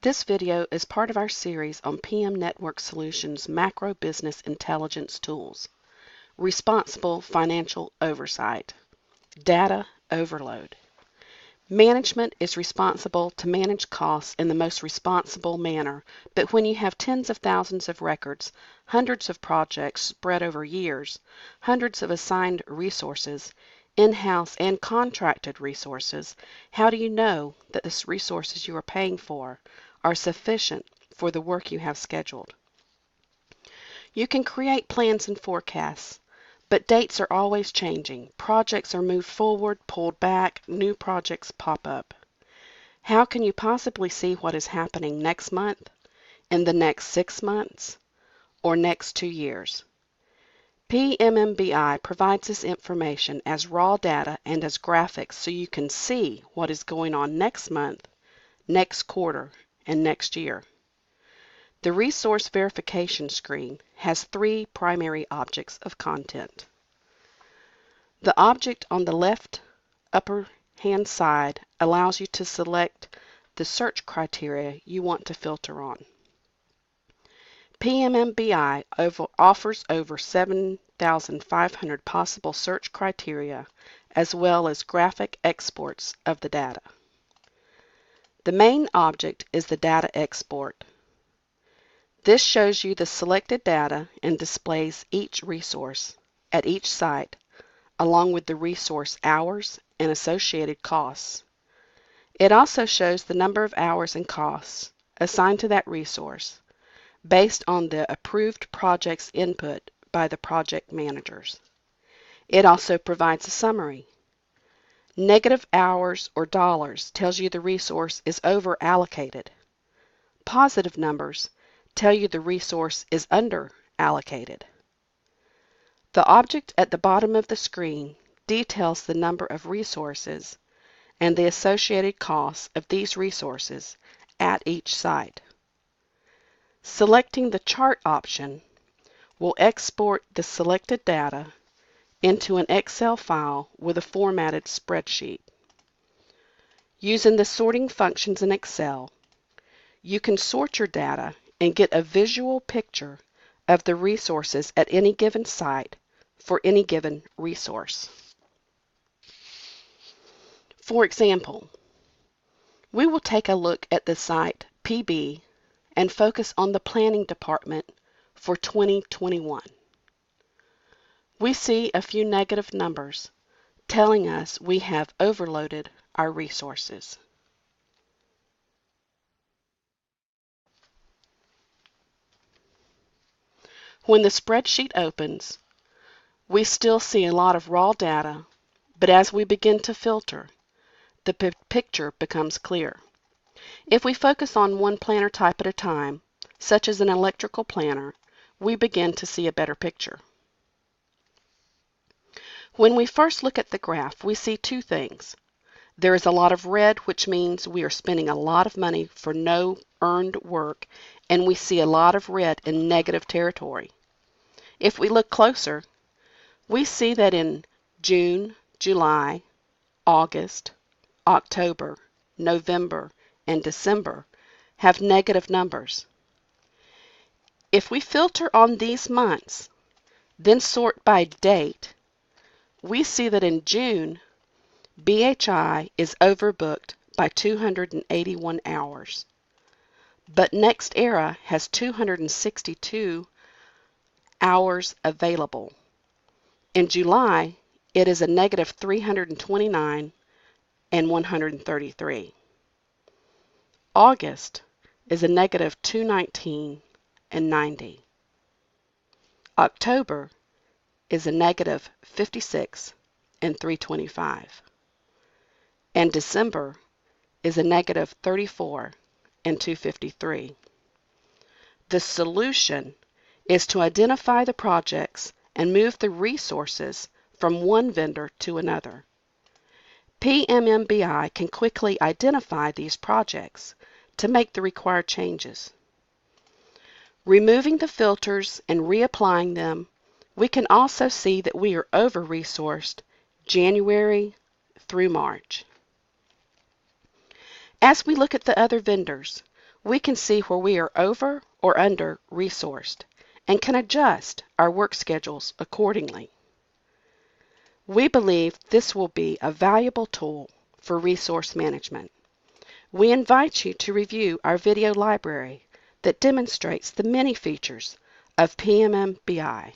This video is part of our series on PM Network Solutions Macro Business Intelligence Tools. Responsible Financial Oversight. Data Overload. Management is responsible to manage costs in the most responsible manner, but when you have tens of thousands of records, hundreds of projects spread over years, hundreds of assigned resources, in-house and contracted resources, how do you know that the resources you are paying for are sufficient for the work you have scheduled? You can create plans and forecasts, but dates are always changing. Projects are moved forward, pulled back, new projects pop up. How can you possibly see what is happening next month, in the next 6 months, or next 2 years? PMMaBI provides this information as raw data and as graphics so you can see what is going on next month, next quarter, and next year. The resource verification screen has 3 primary objects of content. The object on the left upper hand side allows you to select the search criteria you want to filter on. PMMaBI offers over 7,500 possible search criteria as well as graphic exports of the data. The main object is the data export. This shows you the selected data and displays each resource at each site along with the resource hours and associated costs. It also shows the number of hours and costs assigned to that resource based on the approved project's input by the project managers. It also provides a summary. Negative hours or dollars tells you the resource is over allocated. Positive numbers tell you the resource is under allocated. The object at the bottom of the screen details the number of resources and the associated costs of these resources at each site. Selecting the chart option will export the selected data into an Excel file with a formatted spreadsheet. Using the sorting functions in Excel, you can sort your data and get a visual picture of the resources at any given site for any given resource. For example, we will take a look at the site PB and focus on the planning department for 2021. We see a few negative numbers telling us we have overloaded our resources. When the spreadsheet opens, we still see a lot of raw data, but as we begin to filter, the picture becomes clear. If we focus on one planner type at a time, such as an electrical planner, we begin to see a better picture. When we first look at the graph, we see 2 things. There is a lot of red, which means we are spending a lot of money for no earned work, and we see a lot of red in negative territory. If we look closer, we see that in June, July, August, October, November, and December have negative numbers. If we filter on these months, then sort by date, we see that in June, BHI is overbooked by 281 hours, but NextEra has 262 hours available. In July, it is a negative 329 and 133. August is a negative 219 and 90. October is a negative 56 and 325. And December is a negative 34 and 253. The solution is to identify the projects and move the resources from one vendor to another. PMMaBI can quickly identify these projects to make the required changes. Removing the filters and reapplying them, we can also see that we are over-resourced January through March. As we look at the other vendors, We can see where we are over or under resourced and can adjust our work schedules accordingly. We believe this will be a valuable tool for resource management. We invite you to review our video library that demonstrates the many features of PMMaBI.